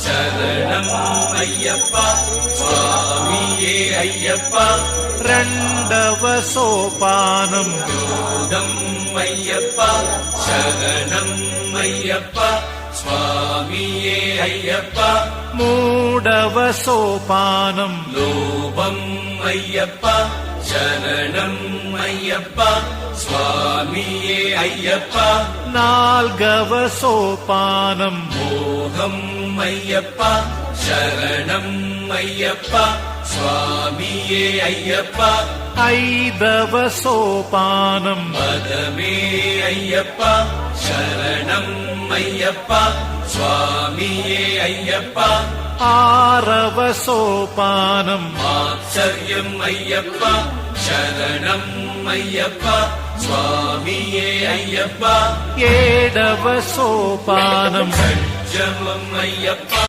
శరణం అయ్యప్ప స్వామియే అయ్యప్ప రెండవ సోపానం యోగం అయ్యప్ప శరణం అయ్యప్ప స్వామియే అయ్యప్ప మూడవ సోపానం లోభం అయ్యప్ప శరణం అయ్యప్ప స్వామియే అయ్యప్ప నాల్గవ సోపానం మోహం అయ్యప్ప శరణం అయ్యప్ప స్వామియే అయ్యప్ప ఐదవ సోపానం పదమే అయ్యప్ప శరణం అయ్యప్ప స్వామియే అయ్యప్ప ఆరవ సోపానం ఆశ్చర్యం అయ్యప్ప శరణం అయ్యప్ప స్వామియే అయ్యప్ప ఏడవ సోపానం సజ్జమం అయ్యప్ప